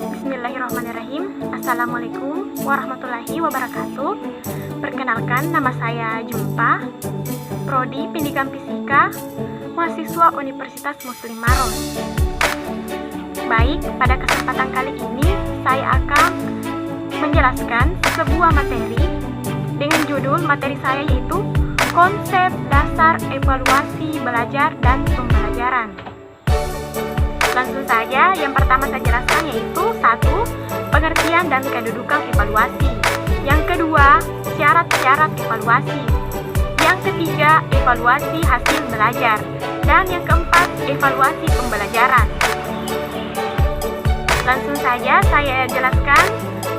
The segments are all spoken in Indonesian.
Bismillahirrahmanirrahim. Assalamualaikum warahmatullahi wabarakatuh. Perkenalkan, nama saya Jumpa, Prodi Pendidikan Fisika, mahasiswa Universitas Muslim Maros. Baik, pada kesempatan kali ini saya akan menjelaskan sebuah materi dengan judul materi saya yaitu Konsep Dasar Evaluasi Belajar dan Pembelajaran. Langsung saja, yang pertama saya jelaskan yaitu 1. Pengertian dan kedudukan evaluasi. Yang kedua, syarat-syarat evaluasi. Yang ketiga, evaluasi hasil belajar. Dan yang keempat, evaluasi pembelajaran. Langsung saja saya jelaskan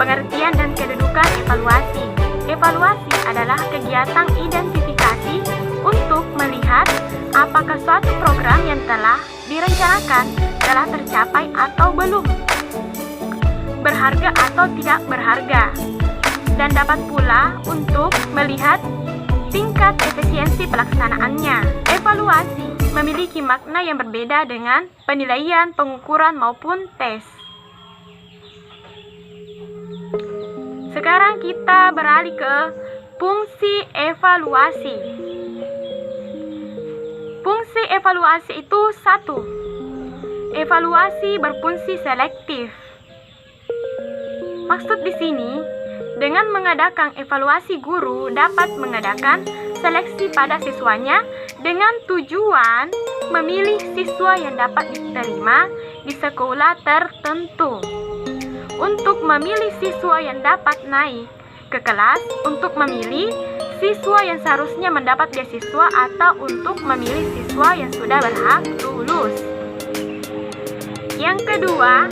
pengertian dan kedudukan evaluasi. Evaluasi adalah kegiatan identifikasi untuk melihat apakah suatu program yang telah direncanakan telah tercapai atau belum, berharga atau tidak berharga, dan dapat pula untuk melihat tingkat efisiensi pelaksanaannya. Evaluasi memiliki makna yang berbeda dengan penilaian, pengukuran, maupun tes. Sekarang kita beralih ke fungsi evaluasi. Fungsi evaluasi itu 1. Evaluasi berfungsi selektif. Maksud di sini, dengan mengadakan evaluasi, guru dapat mengadakan seleksi pada siswanya dengan tujuan memilih siswa yang dapat diterima di sekolah tertentu. Untuk memilih siswa yang dapat naik ke kelas, untuk memilih siswa yang seharusnya mendapat beasiswa, atau untuk memilih siswa yang sudah berhak lulus. Yang kedua,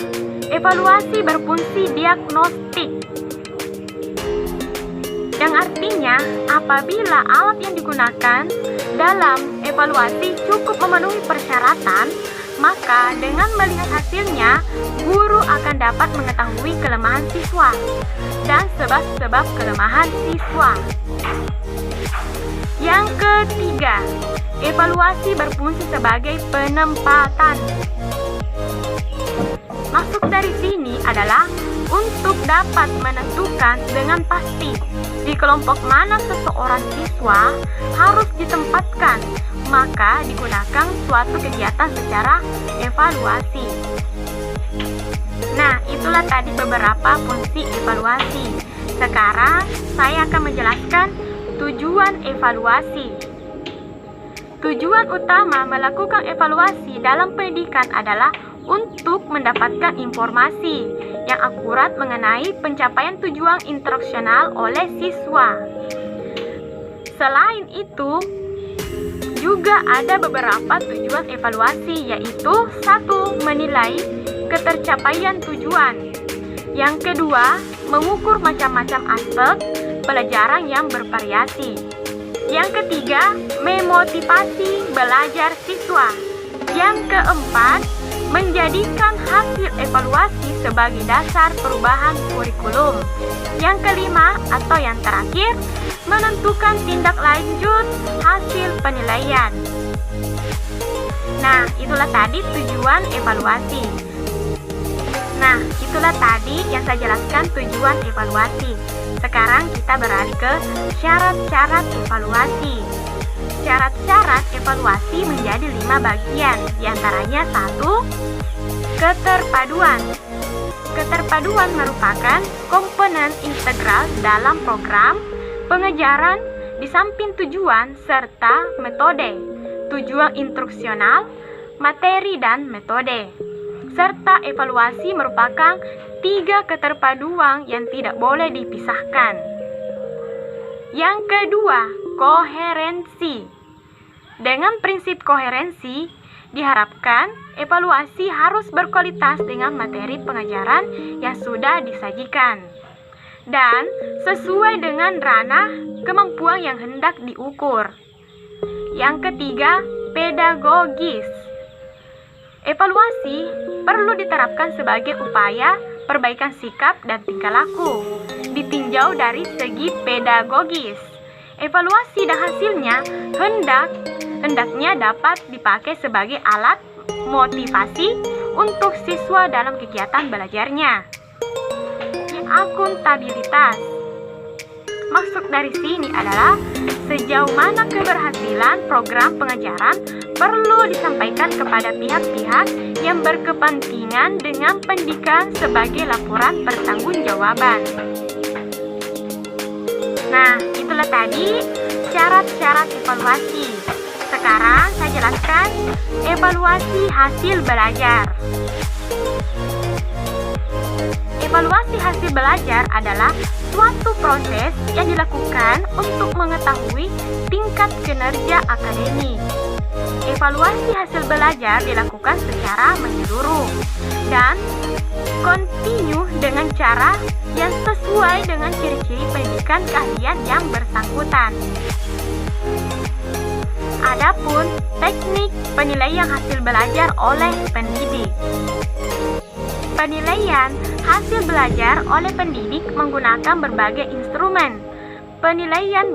evaluasi berfungsi diagnostik. Yang artinya, apabila alat yang digunakan dalam evaluasi cukup memenuhi persyaratan, maka dengan melihat hasilnya, guru akan dapat mengetahui kelemahan siswa dan sebab-sebab kelemahan siswa. Yang ketiga, evaluasi berfungsi sebagai penempatan. Maksud dari sini adalah untuk dapat menentukan dengan pasti di kelompok mana seseorang siswa harus ditempatkan, maka digunakan suatu kegiatan secara evaluasi. Nah, itulah tadi beberapa fungsi evaluasi. Sekarang saya akan menjelaskan tujuan evaluasi. Tujuan utama melakukan evaluasi dalam pendidikan adalah untuk mendapatkan informasi yang akurat mengenai pencapaian tujuan instruksional oleh siswa. Selain itu, juga ada beberapa tujuan evaluasi, yaitu 1. Menilai ketercapaian tujuan. Yang kedua, mengukur macam-macam aspek pelajaran yang bervariasi. Yang ketiga, memotivasi belajar siswa. Yang keempat, menjadikan hasil evaluasi sebagai dasar perubahan kurikulum. Yang kelima atau yang terakhir, menentukan tindak lanjut hasil penilaian. Nah, itulah tadi tujuan evaluasi. Nah, itulah tadi yang saya jelaskan tujuan evaluasi. Sekarang kita beralih ke syarat-syarat evaluasi. Syarat-syarat evaluasi menjadi 5 bagian, diantaranya 1. Keterpaduan. Keterpaduan merupakan komponen integral dalam program pengejaran di samping tujuan serta metode, tujuan instruksional, materi, dan metode. Serta evaluasi merupakan 3 keterpaduan yang tidak boleh dipisahkan. Yang kedua, koherensi. Dengan prinsip koherensi, diharapkan evaluasi harus berkualitas dengan materi pengajaran yang sudah disajikan dan sesuai dengan ranah kemampuan yang hendak diukur. Yang ketiga, pedagogis. Evaluasi perlu diterapkan sebagai upaya perbaikan sikap dan tingkah laku, ditinjau dari segi pedagogis. Evaluasi dan hasilnya hendaknya dapat dipakai sebagai alat motivasi untuk siswa dalam kegiatan belajarnya. Akuntabilitas. Maksud dari sini adalah sejauh mana keberhasilan program pengajaran perlu disampaikan kepada pihak-pihak yang berkepentingan dengan pendidikan sebagai laporan pertanggungjawaban. Nah, itulah tadi syarat-syarat evaluasi. Sekarang saya jelaskan evaluasi hasil belajar. Evaluasi hasil belajar adalah suatu proses yang dilakukan untuk mengetahui tingkat kinerja akademik. Evaluasi hasil belajar dilakukan secara menyeluruh dan kontinu dengan cara yang sesuai dengan ciri-ciri pendidikan keahlian yang bersangkutan. Adapun teknik penilaian hasil belajar oleh pendidik. Penilaian hasil belajar oleh pendidik menggunakan berbagai instrumen. Penilaian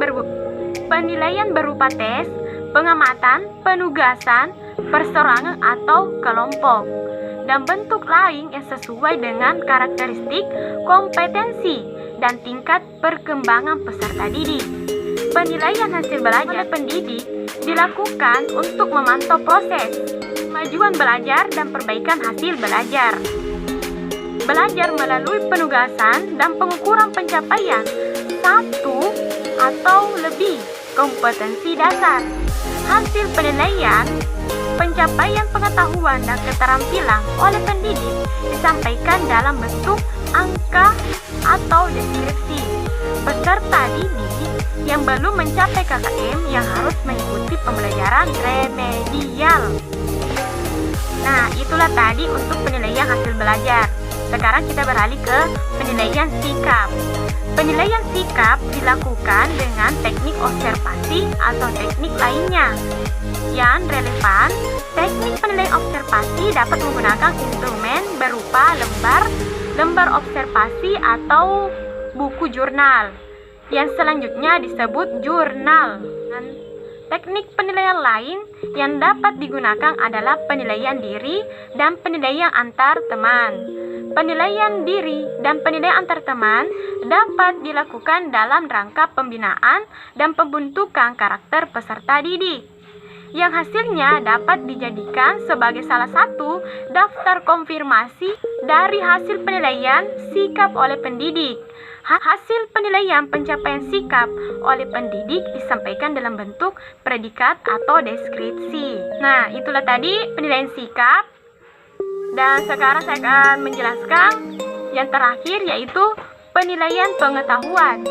berupa tes, pengamatan, penugasan, perseorangan atau kelompok, dan bentuk lain yang sesuai dengan karakteristik, kompetensi, dan tingkat perkembangan peserta didik. Penilaian hasil belajar pendidik dilakukan untuk memantau proses kemajuan belajar dan perbaikan hasil belajar. Belajar melalui penugasan dan pengukuran pencapaian satu atau lebih kompetensi dasar. Hasil penilaian pencapaian pengetahuan dan keterampilan oleh pendidik disampaikan dalam bentuk angka atau deskripsi. Peserta didik yang belum mencapai KKM yang harus mengikuti pembelajaran remedial. Nah, itulah tadi untuk penilaian hasil belajar. Sekarang kita beralih ke penilaian sikap. Penilaian sikap dilakukan dengan teknik observasi atau teknik lainnya. Yang relevan, teknik penilaian observasi dapat menggunakan instrumen berupa lembar observasi atau buku jurnal, yang selanjutnya disebut jurnal. Teknik penilaian lain yang dapat digunakan adalah penilaian diri dan penilaian antar teman. Penilaian diri dan penilaian antar teman dapat dilakukan dalam rangka pembinaan dan pembentukan karakter peserta didik, yang hasilnya dapat dijadikan sebagai salah satu daftar konfirmasi dari hasil penilaian sikap oleh pendidik. Hasil penilaian pencapaian sikap oleh pendidik disampaikan dalam bentuk predikat atau deskripsi. Nah, itulah tadi penilaian sikap. Dan sekarang saya akan menjelaskan yang terakhir, yaitu penilaian pengetahuan.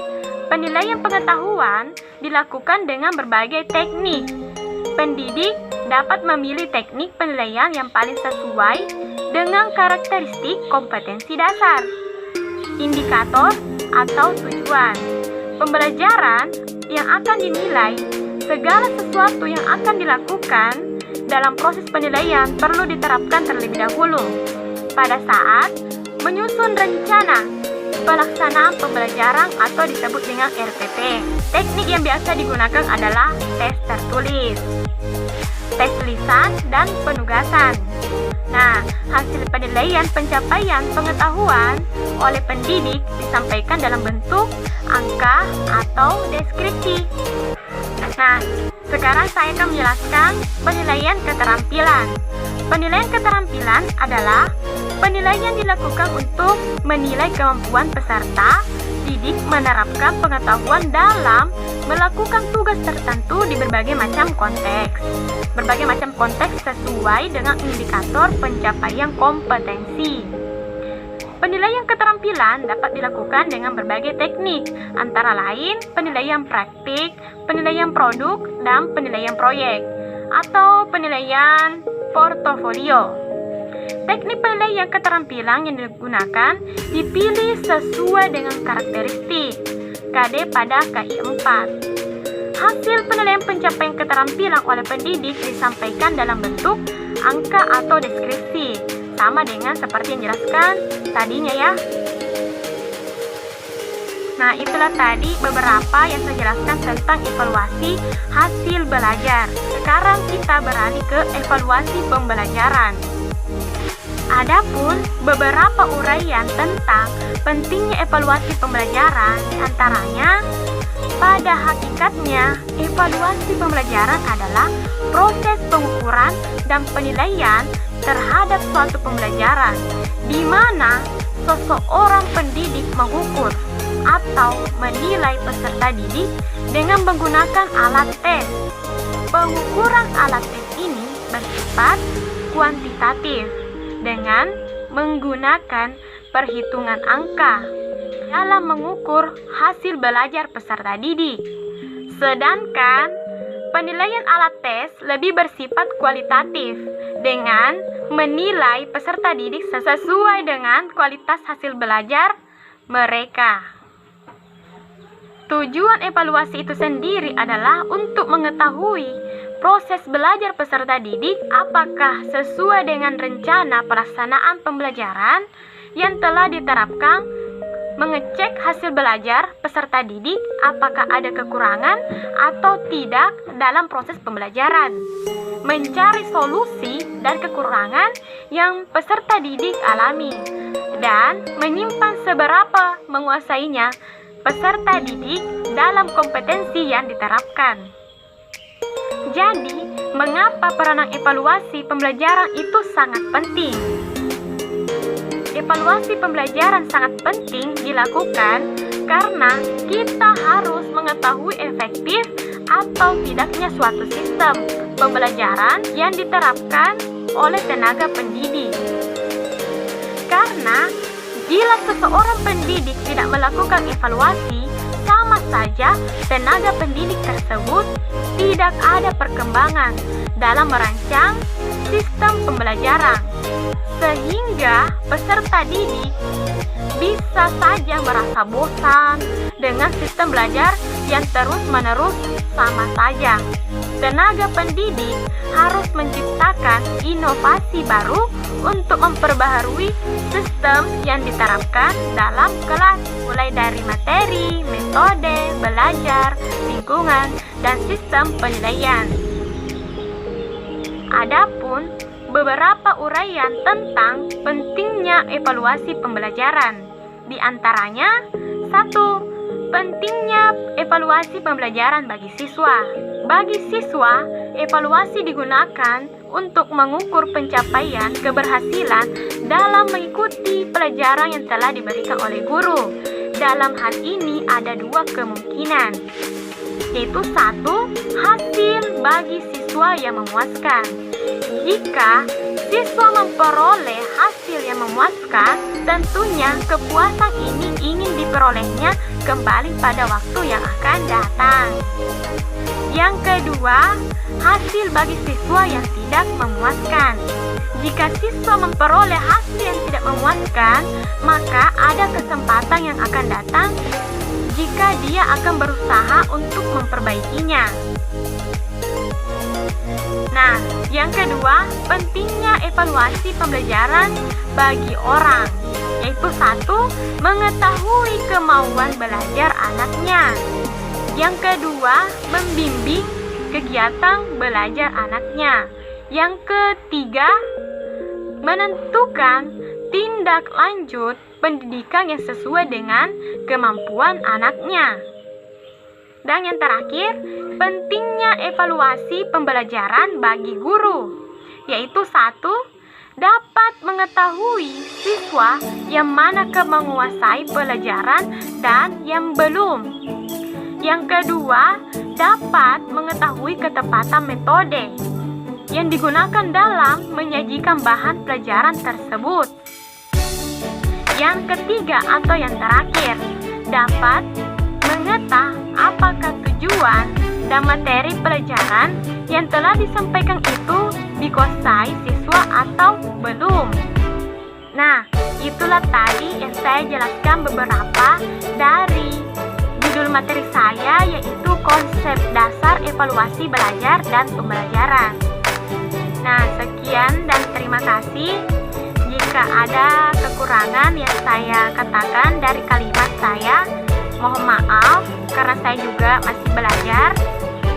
Penilaian pengetahuan dilakukan dengan berbagai teknik. Pendidik dapat memilih teknik penilaian yang paling sesuai dengan karakteristik kompetensi dasar, indikator, atau tujuan pembelajaran yang akan dinilai. Segala sesuatu yang akan dilakukan dalam proses penilaian perlu diterapkan terlebih dahulu pada saat menyusun rencana pelaksanaan pembelajaran atau disebut dengan RPP. Teknik yang biasa digunakan adalah tes tertulis, tes lisan, dan penugasan. Nah, hasil penilaian pencapaian pengetahuan oleh pendidik disampaikan dalam bentuk angka atau deskripsi. Nah, sekarang saya akan menjelaskan penilaian keterampilan. Penilaian keterampilan adalah penilaian dilakukan untuk menilai kemampuan peserta didik menerapkan pengetahuan dalam melakukan tugas tertentu di berbagai macam konteks. Berbagai macam konteks sesuai dengan indikator pencapaian kompetensi. Penilaian keterampilan dapat dilakukan dengan berbagai teknik, antara lain penilaian praktik, penilaian produk, dan penilaian proyek, atau penilaian portofolio. Teknik penilaian keterampilan yang digunakan dipilih sesuai dengan karakteristik KD pada KI 4. Hasil penilaian pencapaian keterampilan oleh pendidik disampaikan dalam bentuk angka atau deskripsi, sama dengan seperti yang dijelaskan tadinya ya. Nah, itulah tadi beberapa yang saya jelaskan tentang evaluasi hasil belajar. Sekarang kita beralih ke evaluasi pembelajaran. Adapun beberapa uraian tentang pentingnya evaluasi pembelajaran, diantaranya, pada hakikatnya, evaluasi pembelajaran adalah proses pengukuran dan penilaian terhadap suatu pembelajaran, di mana seseorang pendidik mengukur atau menilai peserta didik dengan menggunakan alat tes. Pengukuran alat tes ini bersifat kuantitatif dengan menggunakan perhitungan angka dalam mengukur hasil belajar peserta didik. Sedangkan penilaian alat tes lebih bersifat kualitatif dengan menilai peserta didik sesuai dengan kualitas hasil belajar mereka. Tujuan evaluasi itu sendiri adalah untuk mengetahui proses belajar peserta didik apakah sesuai dengan rencana pelaksanaan pembelajaran yang telah diterapkan, mengecek hasil belajar peserta didik apakah ada kekurangan atau tidak dalam proses pembelajaran, mencari solusi dan kekurangan yang peserta didik alami, dan menyimpan seberapa menguasainya peserta didik dalam kompetensi yang diterapkan. Jadi, mengapa peranan evaluasi pembelajaran itu sangat penting? Evaluasi pembelajaran sangat penting dilakukan karena kita harus mengetahui efektif atau tidaknya suatu sistem pembelajaran yang diterapkan oleh tenaga pendidik. Karena jika seseorang pendidik tidak melakukan evaluasi, sama saja tenaga pendidik tersebut tidak ada perkembangan dalam merancang sistem pembelajaran, sehingga peserta didik bisa saja merasa bosan dengan sistem belajar yang terus-menerus sama saja. Tenaga pendidik harus menciptakan inovasi baru untuk memperbaharui sistem yang diterapkan dalam kelas, mulai dari materi, metode, belajar, lingkungan, dan sistem penilaian. Adapun beberapa uraian tentang pentingnya evaluasi pembelajaran, di antaranya 1. Pentingnya evaluasi pembelajaran bagi siswa. Bagi siswa, evaluasi digunakan untuk mengukur pencapaian keberhasilan dalam mengikuti pelajaran yang telah diberikan oleh guru. Dalam hal ini ada dua kemungkinan, yaitu 1. Hasil bagi siswa yang memuaskan. Jika siswa memperoleh hasil yang memuaskan, tentunya kepuasan ini ingin diperolehnya kembali pada waktu yang akan datang. Yang kedua, hasil bagi siswa yang tidak memuaskan. Jika siswa memperoleh hasil yang tidak memuaskan, maka ada kesempatan yang akan datang jika dia akan berusaha untuk memperbaikinya. Nah, yang kedua, pentingnya evaluasi pembelajaran bagi orang, yaitu 1. Mengetahui kemauan belajar anaknya. Yang kedua, membimbing kegiatan belajar anaknya. Yang ketiga, menentukan tindak lanjut pendidikan yang sesuai dengan kemampuan anaknya. Dan yang terakhir, pentingnya evaluasi pembelajaran bagi guru, yaitu 1. Dapat mengetahui siswa yang manakah menguasai pelajaran dan yang belum. Yang kedua, dapat mengetahui ketepatan metode yang digunakan dalam menyajikan bahan pelajaran tersebut. Yang ketiga atau yang terakhir, dapat mengetahui apakah tujuan dan materi pelajaran yang telah disampaikan itu dikuasai siswa atau belum. Nah, itulah tadi yang saya jelaskan beberapa dari judul materi saya, yaitu konsep dasar evaluasi belajar dan pembelajaran. Nah, sekian dan terima kasih. Jika ada kekurangan yang saya katakan dari kalimat saya, Mohon maaf karena saya juga masih belajar.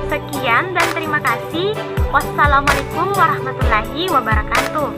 Sekian dan terima kasih. Wassalamualaikum warahmatullahi wabarakatuh.